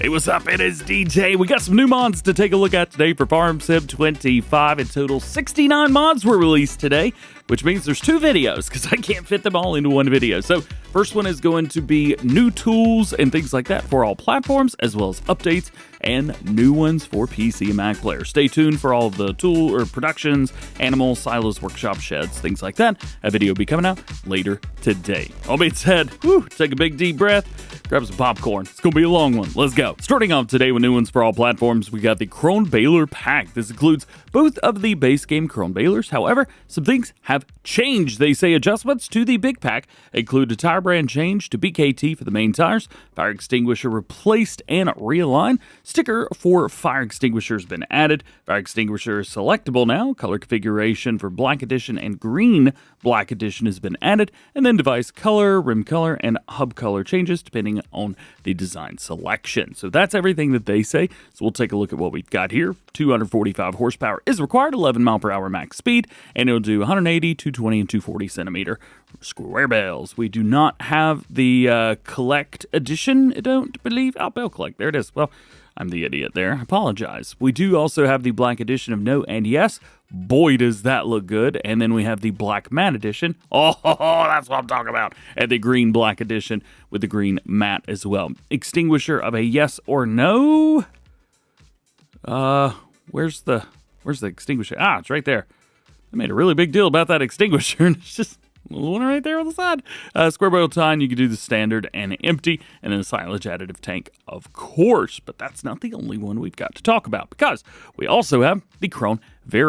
Hey, what's up? It is DJ. We got some new mods to take a look at today for FS25. In total, 69 mods were released today, which means there's two videos because I can't fit them all into one video. So first one is going to be new tools and things like that for all platforms, as well as updates and new ones for PC and Mac players. Stay tuned for all of the tool or productions, animals, silos, workshop, sheds, things like that. A video will be coming out later today. All being said, take a big deep breath, grab some popcorn. It's going to be a long one. Let's go. Starting off today with new ones for all platforms, we got the Krone Baler Pack. This includes both of the base game Krone Balers. However, some things have changed. They say adjustments to the big pack include a tire brand change to BKT for the main tires, fire extinguisher replaced and realigned, sticker for fire extinguisher has been added, fire extinguisher is selectable now, color configuration for black edition and green black edition has been added, and then device color, rim color, and hub color changes depending on the design selection. So that's everything that they say. So we'll take a look at what we've got here. 245 horsepower is required, 11 mile per hour max speed, and it'll do 180, 220, and 240 centimeter square bales. We do not have the collect edition, I don't believe. Oh, Bale collect, there it is. Well, I'm the idiot there. I apologize. We do also have the black edition of no and yes. Boy, does that look good. And then we have the black matte edition. Oh, that's what I'm talking about. And the green black edition with the green matte as well. Extinguisher of a yes or no. Where's the extinguisher? Ah, it's right there. I made a really big deal about that extinguisher, and it's just a little one right there on the side. Square barrel tine, you can do the standard and empty, and then a silage additive tank, of course. But that's not the only one we've got to talk about, because we also have the Krone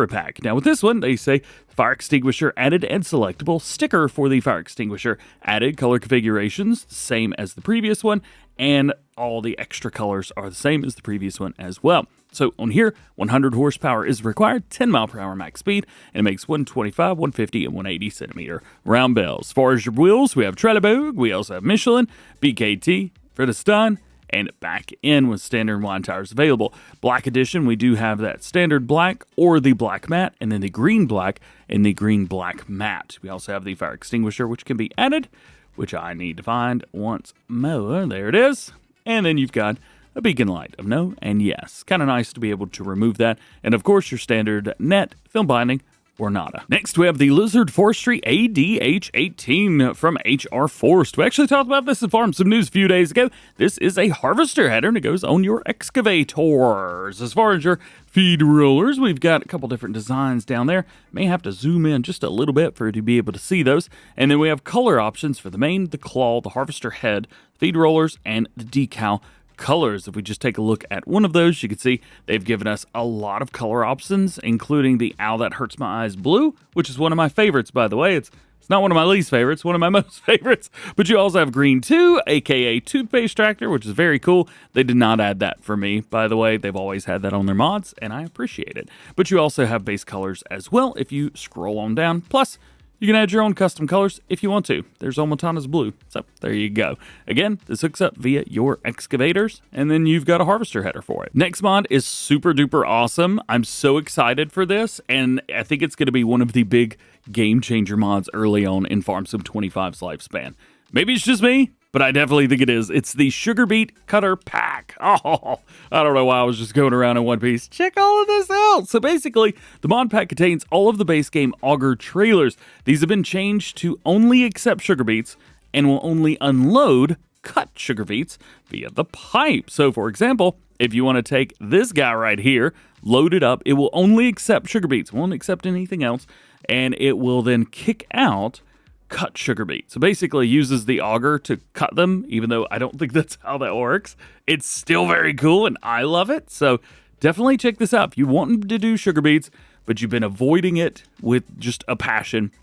Pack. Now with this one, they say fire extinguisher added and selectable, sticker for the fire extinguisher added, color configurations the same as the previous one, and all the extra colors are the same as the previous one as well. So on here, 100 horsepower is required, 10 mile per hour max speed, and it makes 125, 150, and 180 centimeter round bales. As far as your wheels, we have Trelleborg, we also have Michelin, BKT for the stun, and back in with standard wide tires available. Black edition, we do have that standard black or the black matte, and then the green black and the green black matte. We also have the fire extinguisher, which can be added, which I need to find once more. There it is. And then you've got a beacon light of no and yes. Kind of nice to be able to remove that. And of course, your standard net, film binding, or nada. Next, we have the Lizard Forestry ADH 18 from HR Forest. We actually talked about this in Farm Some News a few days ago. This is a harvester header, and it goes on your excavators. As far as your feed rollers, we've got a couple different designs down there. May have to zoom in just a little bit for you to be able to see those. And then we have color options for the main, the claw, the harvester head, feed rollers, and the decal colors. If we just take a look at one of those, you can see they've given us a lot of color options, including the Ow That Hurts My Eyes blue, which is one of my favorites, by the way. It's not one of my least favorites, one of my most favorites. But you also have green 2, aka toothpaste tractor, which is very cool. They did not add that for me, by the way. They've always had that on their mods, and I appreciate it. But you also have base colors as well if you scroll on down. Plus, you can add your own custom colors if you want to. There's Omatana's blue, so there you go. Again, this hooks up via your excavators, and then you've got a harvester header for it. Next mod is super duper awesome. I'm so excited for this, and I think it's going to be one of the big game changer mods early on in Farm Sim 25's lifespan. Maybe it's just me, but I definitely think it is. It's the Sugarbeet Cutter Pack. Oh, I don't know why I was just going around in one piece. Check all of this out. So basically, the mod pack contains all of the base game auger trailers. These have been changed to only accept sugar beets and will only unload cut sugar beets via the pipe. So for example, if you want to take this guy right here, load it up, it will only accept sugar beets, won't accept anything else, and it will then kick out cut sugar beet. So basically uses the auger to cut them, even though I don't think that's how that works. It's still very cool and I love it. So definitely check this out. If you want to do sugar beets, but you've been avoiding it with just a passion,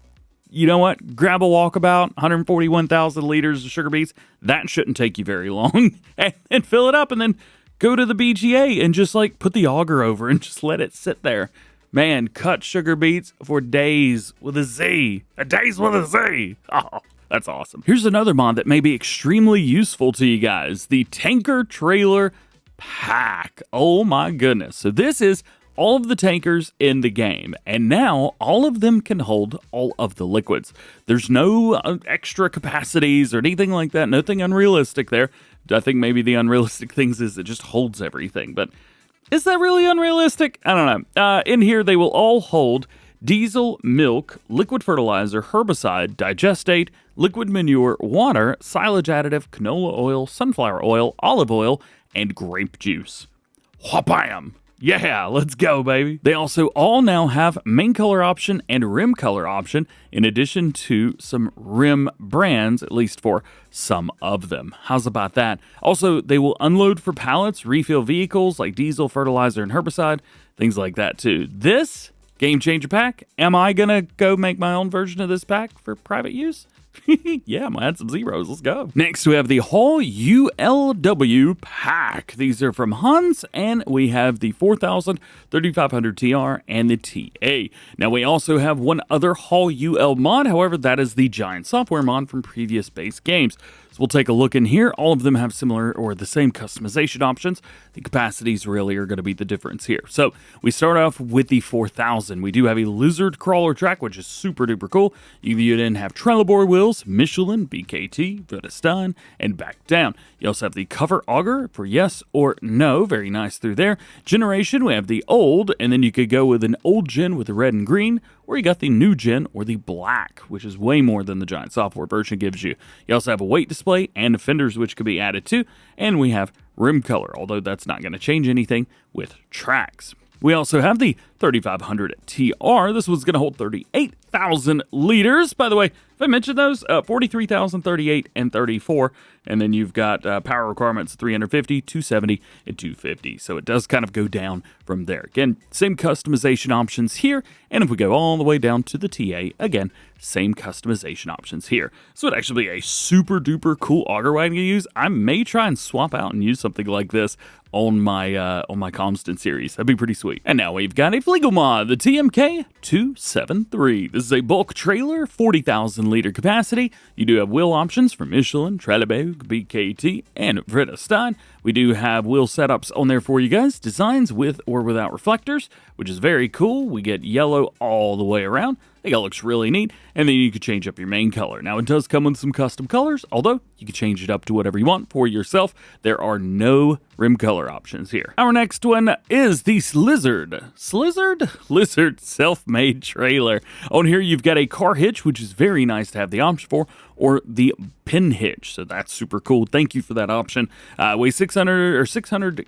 you know what? Grab a walkabout, 141,000 liters of sugar beets. That shouldn't take you very long. and fill it up and then go to the BGA and just like put the auger over and just let it sit there. Man, cut sugar beets for days with a Z. Days with a Z. Oh, that's awesome. Here's another mod that may be extremely useful to you guys. The Tanker Trailer Pack. Oh my goodness. So this is all of the tankers in the game, and now all of them can hold all of the liquids. There's no extra capacities or anything like that. Nothing unrealistic there. I think maybe the unrealistic things is it just holds everything, but is that really unrealistic? I don't know. In here, they will all hold diesel, milk, liquid fertilizer, herbicide, digestate, liquid manure, water, silage additive, canola oil, sunflower oil, olive oil, and grape juice. Wha-bam! Yeah, let's go, baby. They also all now have main color option and rim color option, in addition to some rim brands, at least for some of them. How's about that? Also, they will unload for pallets, refill vehicles like diesel, fertilizer, and herbicide, things like that too. This game changer pack, am I gonna go make my own version of this pack for private use? Yeah, I'm gonna add some zeros. Let's go. Next, we have the Hawe ULW Pack. These are from Hans, and we have the 4000, 3500 TR, and the TA. Now, we also have one other Hawe UL mod. However, that is the giant software mod from previous base games. So we'll take a look in here. All of them have similar or the same customization options. The capacities really are going to be the difference here. So we start off with the 4000. We do have a lizard crawler track, which is super duper cool. You then have Trelleborg wheels, Michelin, BKT, Vredestein, and back down. You also have the cover auger for yes or no. Very nice through there. Generation, we have the old, and then you could go with an old gen with the red and green, or you got the new gen or the black, which is way more than the giant software version gives you. You also have a weight display and fenders, which could be added to, and we have rim color, although that's not going to change anything with tracks. We also have the 3500 TR. This one's going to hold 38,000 liters. By the way, if I mentioned those, 43,000, 38, and 34. And then you've got power requirements 350, 270, and 250. So it does kind of go down from there. Again, same customization options here. And if we go all the way down to the TA, again, same customization options here. So it'd actually be a super duper cool auger wagon to use. I may try and swap out and use something like this on my constant series. That'd be pretty sweet. And now we've got a Fliegl mod, the TMK273. This is a bulk trailer, 40,000 liter capacity. You do have wheel options for Michelin, Trelleborg, BKT, and Vredestein. We do have wheel setups on there for you guys. Designs with or without reflectors, which is very cool. We get yellow all the way around. I think it looks really neat. And then you can change up your main color. Now, it does come with some custom colors, although you can change it up to whatever you want for yourself. There are no rim color options here. Our next one is the Lizard self-made trailer. On here, you've got a car hitch, which is very nice to have the option for, or the pin hitch. So that's super cool. Thank you for that option. Weighs 600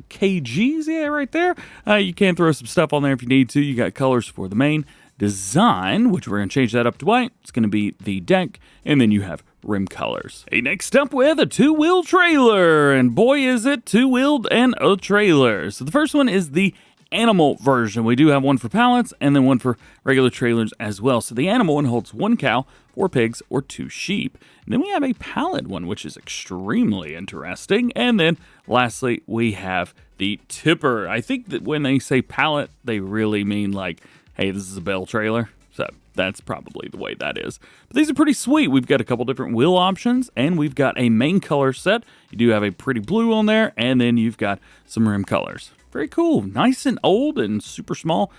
kgs. Yeah, right there. You can throw some stuff on there if you need to. You got colors for the main design, which we're going to change that up to white. It's going to be the deck, and then you have rim colors. Hey, next up we have a two-wheel trailer, and boy is it two-wheeled and a trailer. So the first one is the animal version. We do have one for pallets and then one for regular trailers as well. So the animal one holds 1 cow, 4 pigs, or 2 sheep. And then we have a pallet one, which is extremely interesting. And then lastly, we have the tipper. I think that when they say pallet, they really mean like, hey, this is a Bale trailer. So that's probably the way that is. But these are pretty sweet. We've got a couple different wheel options, and we've got a main color set. You do have a pretty blue on there, and then you've got some rim colors. Very cool. Nice and old and super small.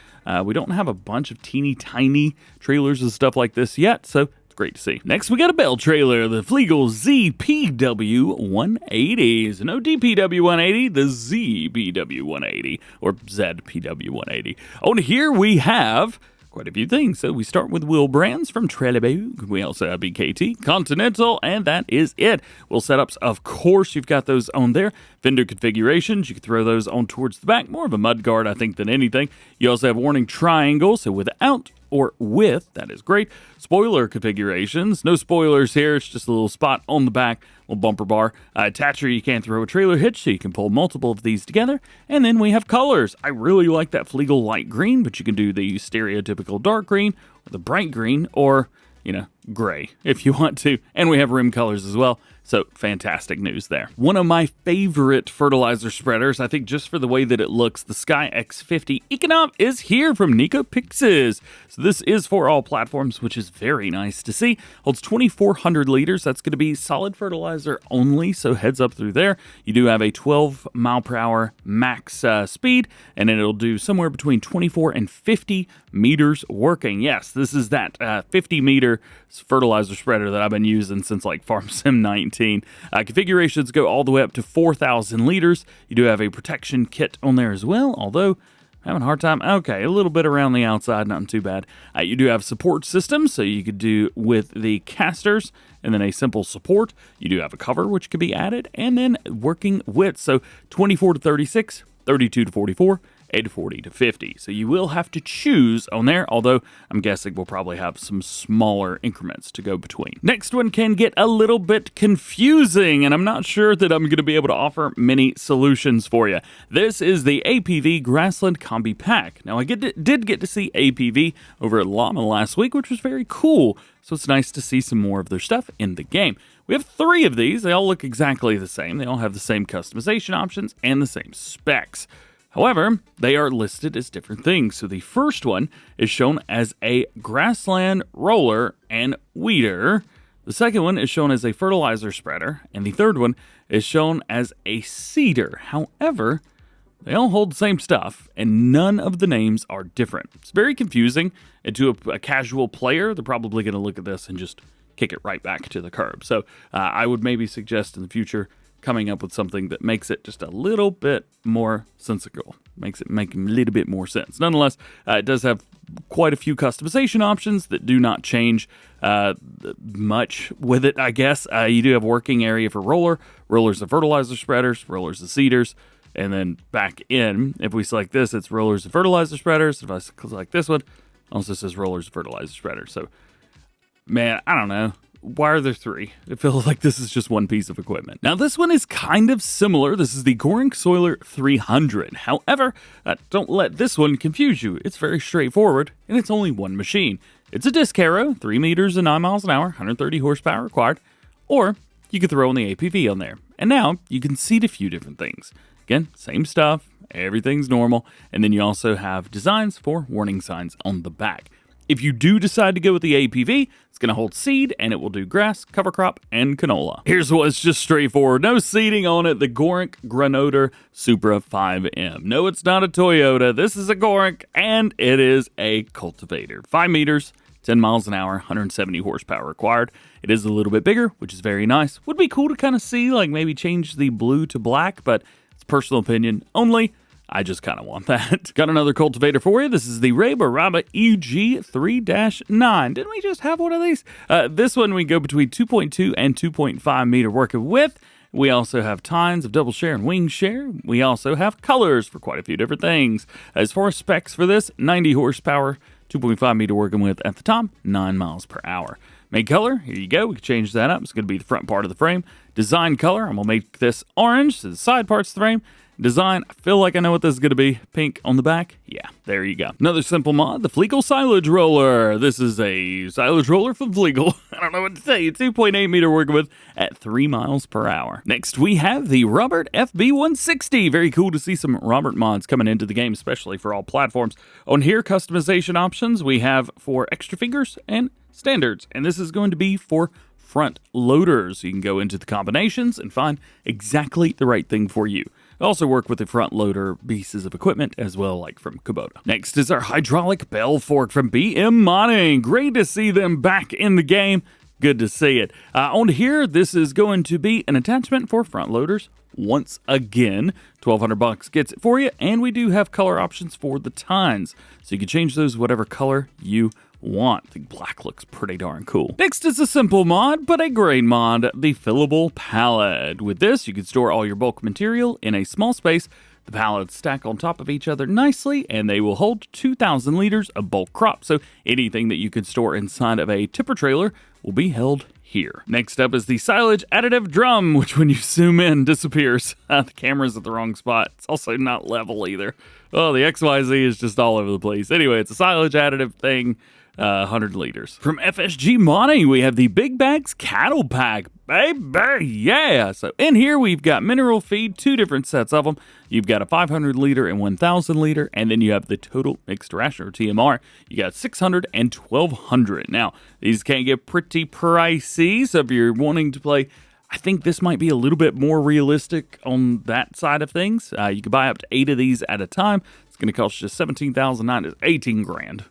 We don't have a bunch of teeny tiny trailers and stuff like this yet, so it's great to see. Next, we got a Bale trailer, the Fliegl ZPW 180. So no DPW 180, the ZPW 180, or ZPW 180. On here, we have quite a few things. So we start with wheel brands from Trelleborg. We also have BKT, Continental, and that is it. Wheel setups, of course, you've got those on there. Fender configurations, you can throw those on towards the back. More of a mud guard, I think, than anything. You also have warning triangle, so without or with, that is great. Spoiler configurations, no spoilers here, it's just a little spot on the back, little bumper bar. Attacher, you can throw a trailer hitch, so you can pull multiple of these together. And then we have colors. I really like that Fliegl light green, but you can do the stereotypical dark green, or the bright green, or, you know, gray if you want to. And we have rim colors as well. So fantastic news there. One of my favorite fertilizer spreaders, I think just for the way that it looks, the Sky X50 Econov is here from Nicopixes. So this is for all platforms, which is very nice to see. Holds 2,400 liters. That's going to be solid fertilizer only, so heads up through there. You do have a 12 mile per hour max speed, and it'll do somewhere between 24 and 50 meters working. Yes, this is that 50 meters fertilizer spreader that I've been using since like Farm Sim 19. Configurations go all the way up to 4,000 liters. You do have a protection kit on there as well, although having a hard time. Okay, a little bit around the outside, not too bad. You do have support systems, so you could do with the casters and then a simple support. You do have a cover, which could be added, and then working width. So 24 to 36, 32 to 44, 8 to 40 to 50. So you will have to choose on there, although I'm guessing we'll probably have some smaller increments to go between. Next one can get a little bit confusing, and I'm not sure that I'm going to be able to offer many solutions for you. This is the APV Grassland Combi Pack. Now, I did get to see APV over at Llama last week, which was very cool, so it's nice to see some more of their stuff in the game. We have 3 of these. They all look exactly the same. They all have the same customization options and the same specs. However, they are listed as different things. So the first one is shown as a grassland roller and weeder. The second one is shown as a fertilizer spreader. And the third one is shown as a seeder. However, they all hold the same stuff, and none of the names are different. It's very confusing. And to a casual player, they're probably going to look at this and just kick it right back to the curb. So I would maybe suggest in the future coming up with something that makes it just a little bit more sensical, makes it make a little bit more sense. Nonetheless, it does have quite a few customization options that do not change much with it, I guess. You do have working area for rollers and fertilizer spreaders, rollers and seeders, and then back in, if we select this, it's rollers and fertilizer spreaders. If I select this one, it also says rollers and fertilizer spreaders. So, man, I don't know. Why are there 3? It feels like this is just one piece of equipment. Now, this one is kind of similar. This is the Gorenc Soiler 300. However, don't let this one confuse you. It's very straightforward, and it's only one machine. It's a disc harrow, 3 meters and 9 miles an hour, 130 horsepower required, or you could throw in the APV on there. And now you can seed a few different things. Again, same stuff, everything's normal, and then you also have designs for warning signs on the back. If you do decide to go with the APV, it's going to hold seed, and it will do grass, cover crop, and canola. Here's what's just straightforward. No seeding on it. The Gorenc Granoter Supra 5M. No, it's not a Toyota. This is a Gorenc, and it is a cultivator. 5 meters, 10 miles an hour, 170 horsepower required. It is a little bit bigger, which is very nice. Would be cool to kind of see, like maybe change the blue to black, but it's personal opinion only. I just kind of want that. Got another cultivator for you. This is the Rabe EG 3-9. Didn't we just have one of these? This one we go between 2.2 and 2.5 meter working width. We also have tines of double share and wing share. We also have colors for quite a few different things. As far as specs for this, 90 horsepower, 2.5 meter working width at the top, 9 miles per hour. Make color, here you go. We can change that up. It's going to be the front part of the frame. Design color, I'm going to make this orange, so the side parts of the frame. Design, I feel like I know what this is going to be. Pink on the back. Yeah, there you go. Another simple mod, the Fliegl Silage Roller. This is a silage roller from Fliegl. I don't know what to say. 2.8 meter working with at 3 miles per hour. Next, we have the Robert FB160. Very cool to see some Robert mods coming into the game, especially for all platforms. On here, customization options we have for extra fingers and standards. And this is going to be for front loaders. You can go into the combinations and find exactly the right thing for you. Also work with the front loader pieces of equipment as well, like from Kubota. Next is our hydraulic bell fork from BM Modding. Great to see them back in the game. Good to see it. On here, this is going to be an attachment for front loaders. Once again, $1,200 gets it for you, and we do have color options for the tines, so you can change those whatever color you want. I think black looks pretty darn cool. Next is a simple mod, but a great mod, the Fillable Pallet. With this, you can store all your bulk material in a small space. The pallets stack on top of each other nicely, and they will hold 2,000 liters of bulk crop. So anything that you could store inside of a tipper trailer will be held here. Next up is the Silage Additive Drum, which when you zoom in disappears. The camera's at the wrong spot. It's also not level either. Oh, the XYZ is just all over the place. Anyway, it's a silage additive thing. 100 liters. From FSG Modding, we have the BigBags Cattle Pack. Baby, yeah! So in here, we've got mineral feed, 2 different sets of them. You've got a 500 liter and 1,000 liter, and then you have the total mixed ration, or TMR. You got 600 and 1,200. Now, these can get pretty pricey, so if you're wanting to play, I think this might be a little bit more realistic on that side of things. You can buy up to 8 of these at a time. It's going to cost you $17,900, 18 grand,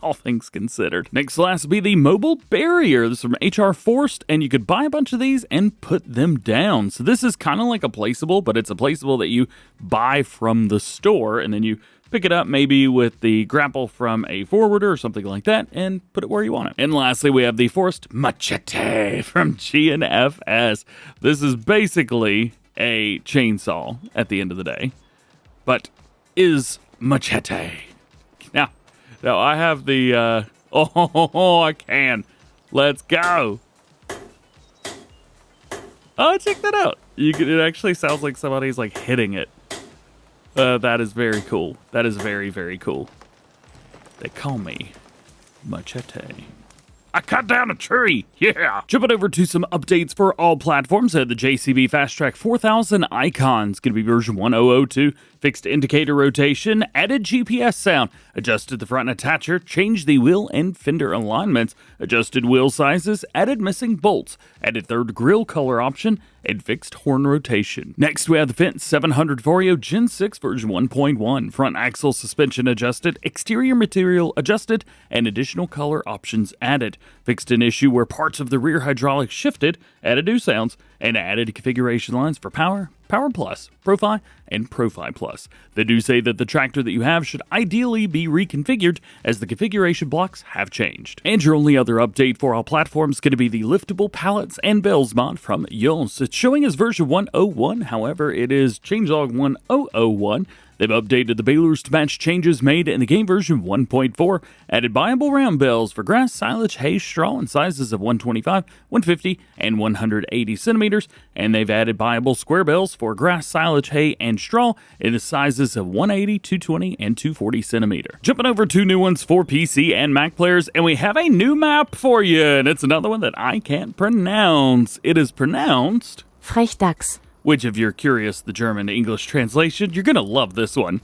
all things considered. Next last will be the mobile barrier. This is from HR Forest, and you could buy a bunch of these and put them down. So this is kind of like a placeable, but it's a placeable that you buy from the store, and then you pick it up maybe with the grapple from a forwarder or something like that and put it where you want it. And lastly, we have the Forest Machete from G&FS. This is basically a chainsaw at the end of the day, but is Machete. Now I have the, I can. Let's go. Oh, check that out. It actually sounds like somebody's like hitting it. That is very cool. That is very, very cool. They call me Machete. I cut down a tree! Yeah! Jumping over to some updates for all platforms. The JCB Fastrac 4000 Icon's going to be version 1002. Fixed indicator rotation, added GPS sound, adjusted the front attacher, changed the wheel and fender alignments, adjusted wheel sizes, added missing bolts, added third grille color option, and fixed horn rotation. Next, we have the Fendt 700 Vario Gen 6 version 1.1. Front axle suspension adjusted, exterior material adjusted, and additional color options added. Fixed an issue where parts of the rear hydraulics shifted, added new sounds, and added configuration lines for Power, Power Plus, Profi, and Profi Plus. They do say that the tractor that you have should ideally be reconfigured as the configuration blocks have changed. And your only other update for all platforms is going to be the Liftable Pallets and Bales mod from Jones. It's showing as version 101, however, it is changelog 1001. They've updated the balers to match changes made in the game version 1.4, added buyable round bales for grass, silage, hay, straw in sizes of 125, 150, and 180 centimeters, and they've added buyable square bales for grass, silage, hay, and straw in the sizes of 180, 220, and 240 centimeter. Jumping over to new ones for PC and Mac players, and we have a new map for you, and it's another one that I can't pronounce. It is pronounced FrechDachs. Which, if you're curious, the German to English translation, you're going to love this one.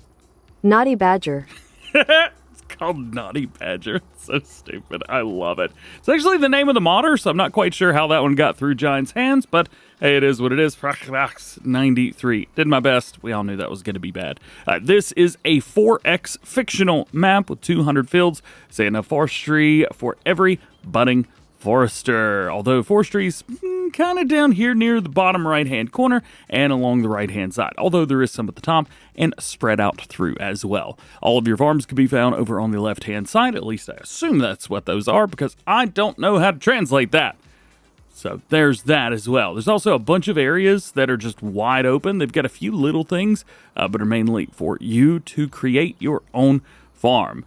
Naughty Badger. It's called Naughty Badger. It's so stupid. I love it. It's actually the name of the modder, so I'm not quite sure how that one got through Giant's hands, but hey, it is what it is. FrechDachs 93. Did my best. We all knew that was going to be bad. This is a 4X fictional map with 200 fields, saying a forestry for every budding forester, although forestry's kind of down here near the bottom right hand corner and along the right hand side, although there is some at the top and spread out through as well. All of your farms can be found over on the left hand side, at least I assume that's what those are because I don't know how to translate that. So there's that as well. There's also a bunch of areas that are just wide open. They've got a few little things, but are mainly for you to create your own farm.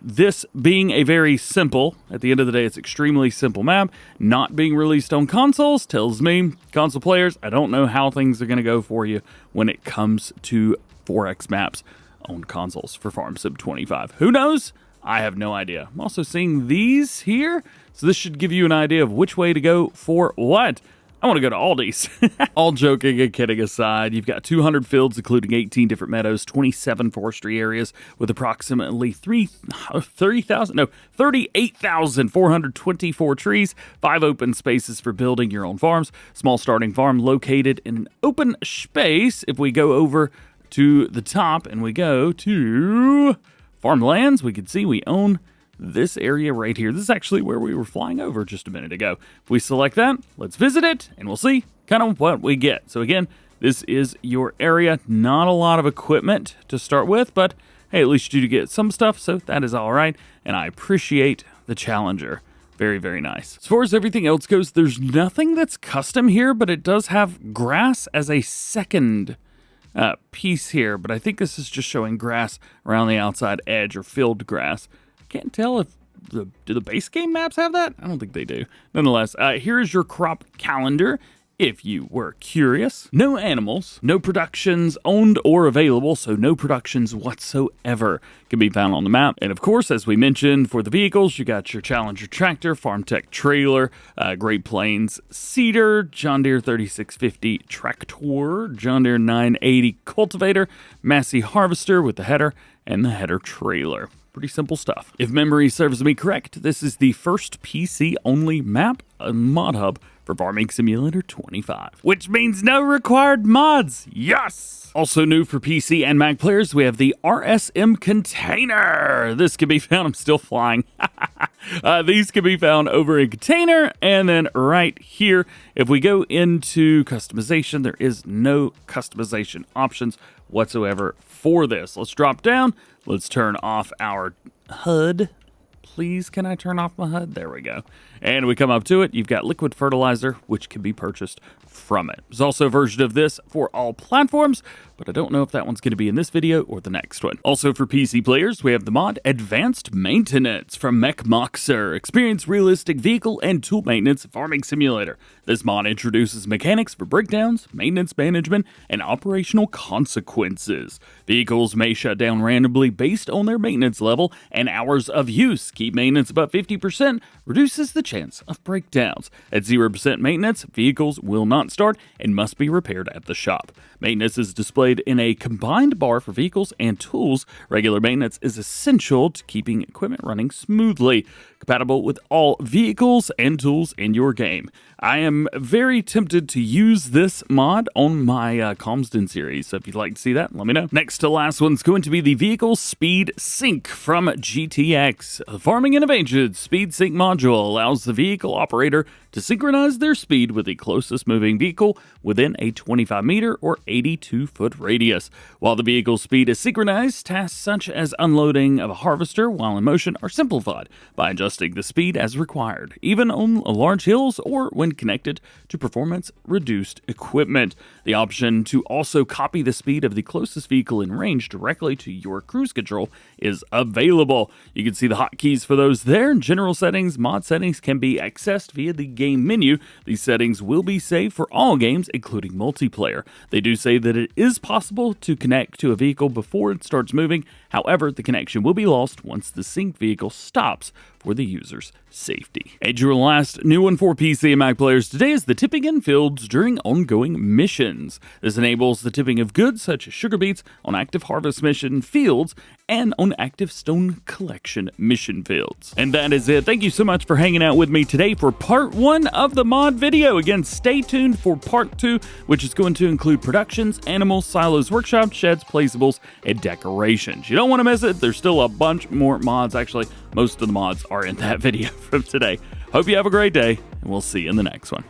This being a very simple, at the end of the day, it's extremely simple map, not being released on consoles tells me, console players, I don't know how things are going to go for you when it comes to 4X maps on consoles for Farm Sim 25. Who knows? I have no idea. I'm also seeing these here, so this should give you an idea of which way to go for what. I want to go to Aldi's. All joking and kidding aside, you've got 200 fields, including 18 different meadows, 27 forestry areas with approximately 38,424 trees, 5 open spaces for building your own farms, small starting farm located in an open space. If we go over to the top and we go to farmlands, we can see we own this area right here. This is actually where we were flying over just a minute ago. If we select that, let's visit it, and we'll see kind of what we get. So again, this is your area. Not a lot of equipment to start with, but hey, at least you do get some stuff, so that is all right, and I appreciate the Challenger. Very, very nice. As far as everything else goes, there's nothing that's custom here, but it does have grass as a second piece here, but I think this is just showing grass around the outside edge or filled grass. Can't tell if do the base game maps have that? I don't think they do. Nonetheless, here is your crop calendar. If you were curious, no animals, no productions owned or available, so no productions whatsoever can be found on the map. And of course, as we mentioned, for the vehicles, you got your Challenger tractor, FarmTech trailer, Great Plains Cedar, John Deere 3650 tractor, John Deere 980 cultivator, Massey harvester with the header, and the header trailer. Pretty simple stuff. If memory serves me correct, this is the first PC-only map on Mod Hub for Farming Simulator 25, which means no required mods. Yes! Also new for PC and Mac players, we have the RSM Container. This can be found, I'm still flying. These can be found over in Container, and then right here, if we go into customization, there is no customization options whatsoever for this. Let's drop down. Let's turn off our HUD. Please, can I turn off my HUD? There we go. And we come up to it. You've got liquid fertilizer, which can be purchased from it. There's also a version of this for all platforms, but I don't know if that one's going to be in this video or the next one. Also for PC players, we have the mod Advanced Maintenance from MechMoxer. Experience realistic vehicle and tool maintenance farming simulator. This mod introduces mechanics for breakdowns, maintenance management, and operational consequences. Vehicles may shut down randomly based on their maintenance level and hours of use. Keep maintenance above 50%, reduces the chance of breakdowns. At 0% maintenance, vehicles will not start and must be repaired at the shop. Maintenance is displayed in a combined bar for vehicles and tools. Regular maintenance is essential to keeping equipment running smoothly. Compatible with all vehicles and tools in your game. I am very tempted to use this mod on my Comsden series, so if you'd like to see that, let me know. Next to last one's going to be the Vehicle Speed Sync from GTX. The Farming Innovation Speed Sync module allows the vehicle operator to synchronize their speed with the closest moving vehicle within a 25 meter or 82-foot radius. While the vehicle's speed is synchronized, tasks such as unloading of a harvester while in motion are simplified by adjusting the speed as required, even on large hills or when connected to performance-reduced equipment. The option to also copy the speed of the closest vehicle in range directly to your cruise control is available. You can see the hotkeys for those there. General settings, mod settings can be accessed via the game menu. These settings will be saved for all games, including multiplayer. They do say that it is possible to connect to a vehicle before it starts moving. However, the connection will be lost once the synced vehicle stops for the user's safety. And your last new one for PC and Mac players today is the tipping in fields during ongoing missions. This enables the tipping of goods such as sugar beets on active harvest mission fields and on active stone collection mission fields. And that is it. Thank you so much for hanging out with me today for part 1 of the mod video. Again, stay tuned for part 2, which is going to include productions, animals, silos, workshops, sheds, placeables, and decorations. You don't want to miss it. There's still a bunch more mods. Actually, most of the mods are in that video from today. Hope you have a great day, and we'll see you in the next one.